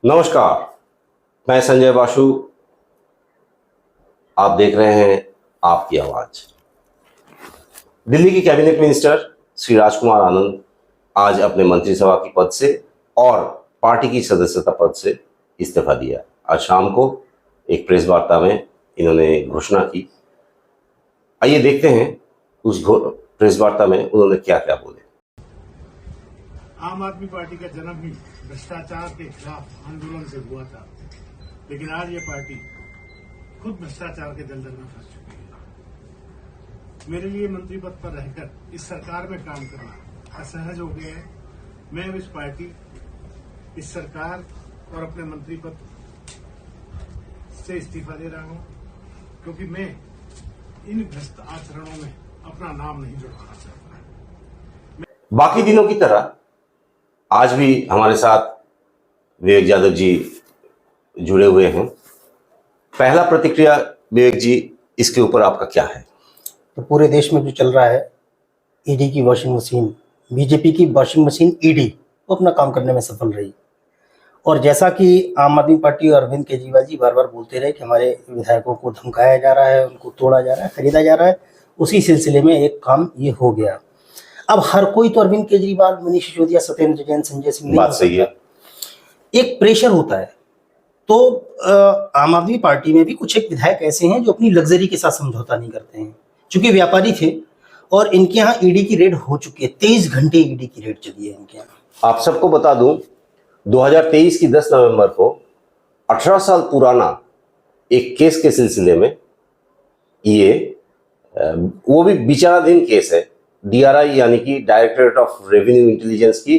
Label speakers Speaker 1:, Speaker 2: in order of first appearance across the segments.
Speaker 1: नमस्कार, मैं संजय बासु। आप देख रहे हैं आपकी आवाज। दिल्ली के कैबिनेट मिनिस्टर श्री राजकुमार आनंद आज अपने मंत्रिसभा की पद से और पार्टी की सदस्यता पद से इस्तीफा दिया। आज शाम को एक प्रेस वार्ता में इन्होंने घोषणा की। आइए देखते हैं उस प्रेस वार्ता में उन्होंने क्या क्या बोले।
Speaker 2: आम आदमी पार्टी का जन्म ही भ्रष्टाचार के खिलाफ आंदोलन से हुआ था, लेकिन आज ये पार्टी खुद भ्रष्टाचार के दलदल में फंस चुकी है। मेरे लिए मंत्री पद पर रहकर इस सरकार में काम करना असहज हो गया है। मैं अब इस पार्टी, इस सरकार और अपने मंत्री पद से इस्तीफा दे रहा हूं, क्योंकि मैं इन भ्रष्ट आचरणों में अपना नाम नहीं जुड़वाना चाहता।
Speaker 1: बाकी दिनों की तरह आज भी हमारे साथ विवेक यादव जी जुड़े हुए हैं। पहला प्रतिक्रिया विवेक जी, इसके ऊपर आपका क्या है?
Speaker 3: तो पूरे देश में जो चल रहा है, ईडी की वॉशिंग मशीन, बीजेपी की वॉशिंग मशीन ईडी, वो अपना काम करने में सफल रही। और जैसा कि आम आदमी पार्टी और अरविंद केजरीवाल जी बार बार बोलते रहे कि हमारे विधायकों को धमकाया जा रहा है, उनको तोड़ा जा रहा है, खरीदा जा रहा है, उसी सिलसिले में एक काम ये हो गया। अब हर कोई तो अरविंद केजरीवाल, मनीष सिसोदिया, सत्येंद्र जैन, संजय सिंह नहीं,
Speaker 1: बात सही है।
Speaker 3: एक प्रेशर होता है। तो आम आदमी पार्टी में भी कुछ एक विधायक ऐसे हैं जो अपनी लग्जरी के साथ समझौता नहीं करते हैं, चूंकि व्यापारी थे और इनके यहाँ ईडी की रेड हो चुकी है। 23 घंटे ईडी की रेड चली है इनके यहाँ।
Speaker 1: आप सबको बता दूं, 2023 की 10 नवंबर को 18 साल पुराना एक केस के सिलसिले में ये वो भी विचाराधीन केस है। DRI यानी कि डायरेक्टरेट ऑफ रेवेन्यू इंटेलिजेंस की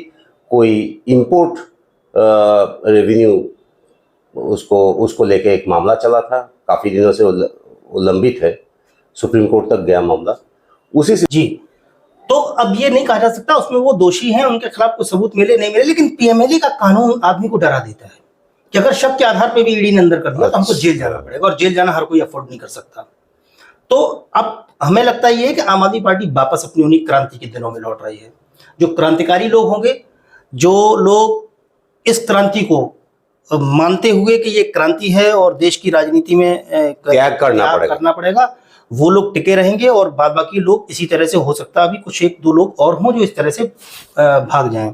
Speaker 1: कोई इंपोर्ट रेवेन्यू उसको लेके एक मामला चला था। काफी दिनों से वो लंबित है, सुप्रीम कोर्ट तक गया मामला उसी से।
Speaker 3: जी, तो अब ये नहीं कहा जा सकता उसमें वो दोषी हैं, उनके खिलाफ कोई सबूत मिले नहीं मिले, लेकिन PMLA का कानून आदमी को डरा देता है कि अगर शक के आधार पर भी ईडी ने अंदर कर दिया तो हमको जेल जाना पड़ेगा, और जेल जाना हर कोई अफोर्ड नहीं कर सकता। तो अब हमें लगता है कि आम आदमी पार्टी वापस अपनी उन्हीं क्रांति के दिनों में लौट रही है। जो क्रांतिकारी लोग होंगे, जो लोग इस क्रांति को मानते हुए कि ये क्रांति है और देश की राजनीति में
Speaker 1: त्याग करना
Speaker 3: पड़ेगा, वो लोग टिके रहेंगे, और बाद बाकी लोग इसी तरह से, हो सकता है अभी कुछ एक दो लोग और हों जो इस तरह से भाग जाएं।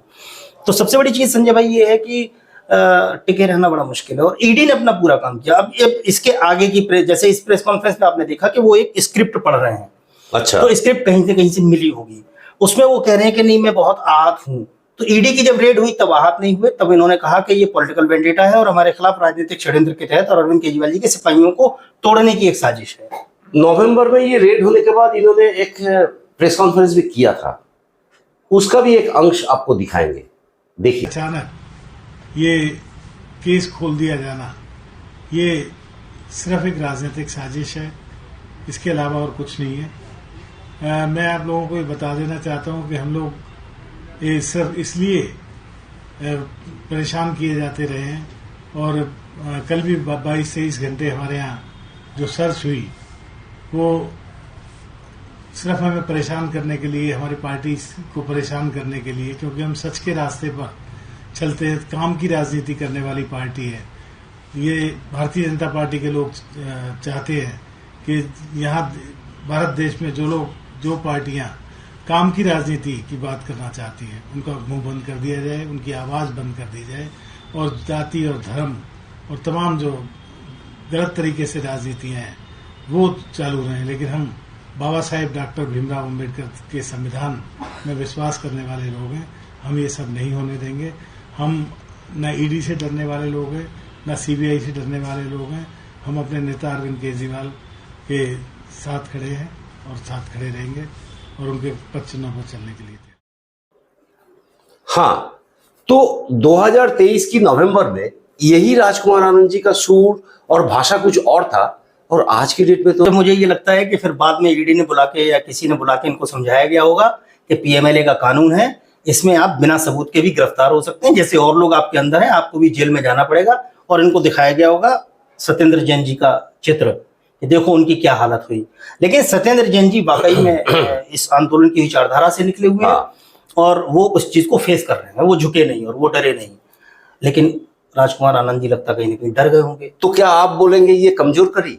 Speaker 3: तो सबसे बड़ी चीज संजय भाई ये है कि टिके रहना बड़ा मुश्किल है, और ईडी ने अपना पूरा काम किया। अब इसके आगे की जैसे इस प्रेस कॉन्फ्रेंस में आपने देखा कि वो एक स्क्रिप्ट पढ़ रहे हैं।
Speaker 1: अच्छा,
Speaker 3: तो स्क्रिप्ट कहीं से मिली होगी, उसमें वो कह रहे हैं कि नहीं मैं बहुत आहत हूं। तो ईडी की जब रेड हुई तब आहत नहीं हुए, तब इन्होंने कहा कि ये पॉलिटिकल वेंडेटा है और हमारे खिलाफ राजनीतिक षड्यंत्र के तहत और अरविंद केजरीवाल जी के सिपाहियों को तोड़ने की एक साजिश है।
Speaker 1: नवंबर में ये रेड होने के बाद इन्होंने एक प्रेस कॉन्फ्रेंस भी किया था, उसका भी एक अंश आपको दिखाएंगे, देखिए।
Speaker 2: अचानक ये केस खोल दिया जाना, ये सिर्फ एक राजनीतिक साजिश है, इसके अलावा और कुछ नहीं है। मैं आप लोगों को ये बता देना चाहता हूं कि हम लोग ये सिर्फ इसलिए परेशान किए जाते रहे हैं, और कल भी 22-23 घंटे हमारे यहाँ जो सर्च हुई वो सिर्फ हमें परेशान करने के लिए, हमारी पार्टी को परेशान करने के लिए, क्योंकि हम सच के रास्ते पर चलते हैं, काम की राजनीति करने वाली पार्टी है। ये भारतीय जनता पार्टी के लोग चाहते हैं कि यहाँ भारत देश में जो पार्टियां काम की राजनीति की बात करना चाहती हैं, उनका मुंह बंद कर दिया जाए, उनकी आवाज बंद कर दी जाए, और जाति और धर्म और तमाम जो गलत तरीके से राजनीतियां हैं वो चालू रहें। लेकिन हम बाबा साहेब डॉक्टर भीमराव अम्बेडकर के संविधान में विश्वास करने वाले लोग हैं, हम ये सब नहीं होने देंगे। हम न ईडी से डरने वाले लोग हैं, न CBI से डरने वाले लोग हैं। हम अपने नेता अरविंद केजरीवाल के साथ खड़े हैं और साथ खड़े रहेंगे, और उनके पद चुनाव पर चलने के लिए।
Speaker 1: हाँ, तो 2023 की नवंबर में यही राजकुमार आनंद जी का सूर और भाषा कुछ और था, और आज की डेट में तो
Speaker 3: मुझे ये लगता है कि फिर बाद में ईडी ने बुला के या किसी ने बुला के इनको समझाया गया होगा कि PMLA का कानून है, इसमें आप बिना सबूत के भी गिरफ्तार हो सकते हैं, जैसे और लोग आपके अंदर हैं, आपको भी जेल में जाना पड़ेगा। और इनको दिखाया गया होगा सत्येंद्र जैन जी का चित्र कि देखो उनकी क्या हालत हुई। लेकिन सत्येंद्र जैन जी वाकई में इस आंदोलन की विचारधारा से निकले हुए हैं और वो उस चीज को फेस कर रहे हैं, वो झुके नहीं और वो डरे नहीं। लेकिन राजकुमार आनंद जी लगता कहीं ना कहीं डर गए होंगे।
Speaker 1: तो क्या आप बोलेंगे ये कमजोर करी?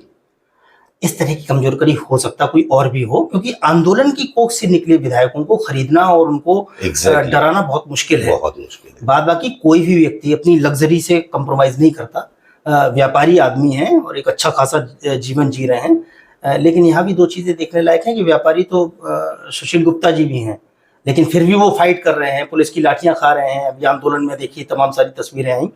Speaker 3: इस तरह की कमजोर कड़ी हो सकता कोई और भी हो, क्योंकि आंदोलन की कोख से निकले विधायकों को खरीदना और उनको डराना बहुत मुश्किल है।
Speaker 1: बहुत मुश्किल है।
Speaker 3: बाद बाकी कोई भी व्यक्ति अपनी लग्जरी से कंप्रोमाइज नहीं करता। व्यापारी आदमी हैं और एक अच्छा खासा जीवन जी रहे हैं। लेकिन यहाँ भी दो चीजें देखने लायक हैं कि व्यापारी तो सुशील गुप्ता जी भी हैं, लेकिन फिर भी वो फाइट कर रहे हैं, पुलिस की लाठियां खा रहे हैं। अभी आंदोलन में देखिए तमाम सारी तस्वीरें आई।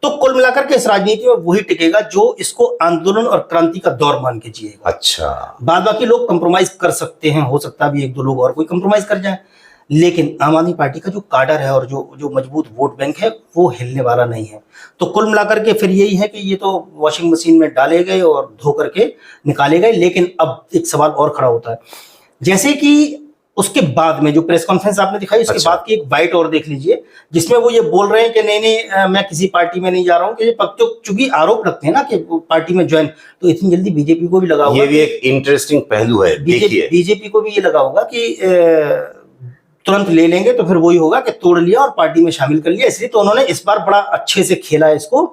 Speaker 3: तो कुल मिलाकर के इस राजनीति में वही टिकेगा जो इसको आंदोलन और क्रांति का दौर मान के जिएगा।
Speaker 1: अच्छा,
Speaker 3: बाद बाकी लोग कंप्रोमाइज कर सकते हैं, हो सकता है भी एक दो लोग और कोई कंप्रोमाइज कर जाए, लेकिन आम आदमी पार्टी का जो काडर है और जो मजबूत वोट बैंक है वो हिलने वाला नहीं है। तो कुल मिलाकर के फिर यही है कि ये तो वॉशिंग मशीन में डाले गए और धो करके निकाले गए। लेकिन अब एक सवाल और खड़ा होता है, जैसे कि उसके बाद में जो प्रेस कॉन्फ्रेंस आपने दिखाई, उसके
Speaker 1: अच्छा।
Speaker 3: बाद की एक बाइट और देख लीजिए जिसमें वो ये बोल रहे हैं कि नहीं मैं किसी पार्टी में नहीं जा रहा हूँ। कि चूंकि आरोप लगते हैं ना कि पार्टी में ज्वाइन, तो इतनी जल्दी बीजेपी को भी लगा होगा,
Speaker 1: ये भी एक इंटरेस्टिंग पहलू है। देखिए,
Speaker 3: बीजेपी को भी ये लगा होगा कि तुरंत ले लेंगे तो फिर वही होगा कि तोड़ लिया और पार्टी में शामिल कर लिया। इसलिए तो उन्होंने इस बार बड़ा अच्छे से खेला है इसको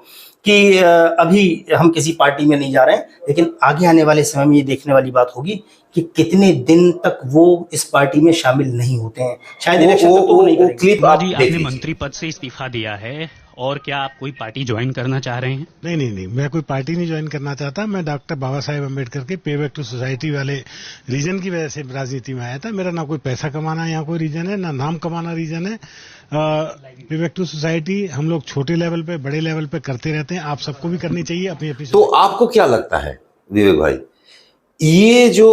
Speaker 3: कि अभी हम किसी पार्टी में नहीं जा रहे हैं। लेकिन आगे आने वाले समय में ये देखने वाली बात होगी कि कितने दिन तक वो इस पार्टी में शामिल नहीं होते हैं। शायद इलेक्शन तक तो वो नहीं करेंगे।
Speaker 1: क्लिप आप
Speaker 4: मोदी,
Speaker 1: देख
Speaker 4: आपने
Speaker 1: लीजिए।
Speaker 4: मंत्री पद से इस्तीफा दिया है और क्या आप कोई पार्टी ज्वाइन करना चाह रहे हैं?
Speaker 2: नहीं, मैं कोई पार्टी नहीं ज्वाइन करना चाहता। मैं डॉक्टर बाबा साहेब अम्बेडकर के पे बैक टू सोसाइटी वाले रीजन की वजह से राजनीति में आया था। मेरा ना कोई पैसा कमाना यहाँ कोई रीजन है, ना नाम कमाना रीजन है। पे बैक टू सोसाइटी हम लोग छोटे लेवल पे बड़े लेवल पे करते रहते हैं, आप सबको भी करनी चाहिए अपनी अपनी।
Speaker 1: तो आपको क्या लगता है विवेक भाई, ये जो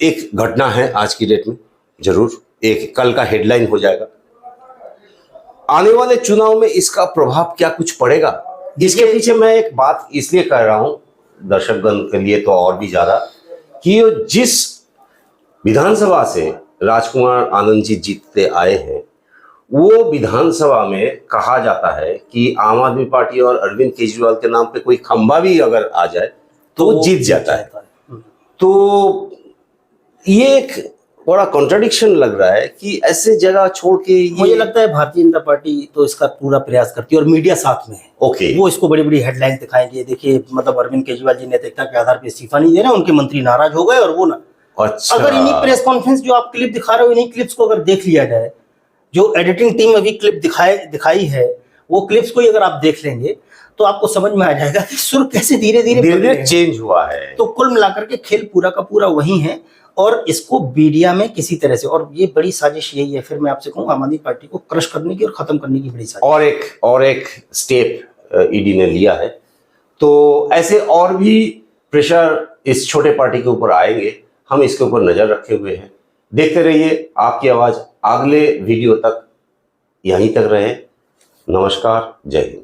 Speaker 1: एक घटना है आज की डेट में, जरूर एक कल का हेडलाइन हो जाएगा, आने वाले चुनाव में इसका प्रभाव क्या कुछ पड़ेगा? इसके पीछे मैं एक बात इसलिए कह रहा हूं दर्शकगण के लिए तो और भी ज्यादा, कि जिस विधानसभा से राजकुमार आनंद जी जीतते आए हैं, वो विधानसभा में कहा जाता है कि आम आदमी पार्टी और अरविंद केजरीवाल के नाम पे कोई खंबा भी अगर आ जाए तो वो जीत जाता है। तो ये एक बड़ा कॉन्ट्रडिक्शन लग रहा है कि ऐसे जगह छोड़ के
Speaker 3: मुझे लगता है भारतीय जनता पार्टी तो इसका पूरा प्रयास करती है और मीडिया साथ में है।
Speaker 1: ओके,
Speaker 3: वो इसको बड़ी बड़ी हेडलाइन दिखाएंगे। देखिए मतलब अरविंद केजरीवाल जी नैतिकता के आधार पर इस्तीफा नहीं दे रहे, उनके मंत्री नाराज हो गए और वो ना।
Speaker 1: अच्छा,
Speaker 3: अगर इन्हीं प्रेस कॉन्फ्रेंस जो आप क्लिप दिखा रहे हो, इन्हीं क्लिप्स को अगर देख लिया जाए, जो एडिटिंग टीम अभी क्लिप दिखाई है, वो क्लिप्स को ही अगर आप देख लेंगे तो आपको समझ में आ जाएगा कि सुर कैसे धीरे धीरे
Speaker 1: चेंज हुआ है।
Speaker 3: तो कुल मिलाकर के खेल पूरा का पूरा वही है और इसको मीडिया में किसी तरह से, और ये बड़ी साजिश यही है, फिर मैं आपसे कहूँ आम आदमी पार्टी को क्रश करने की और खत्म करने की बड़ी साजिश।
Speaker 1: और एक स्टेप ईडी ने लिया है, तो ऐसे और भी प्रेशर इस छोटे पार्टी के ऊपर आएंगे। हम इसके ऊपर नजर रखे हुए हैं। देखते रहिए आपकी आवाज। अगले वीडियो तक यहीं तक रहे। नमस्कार, जय हिंद।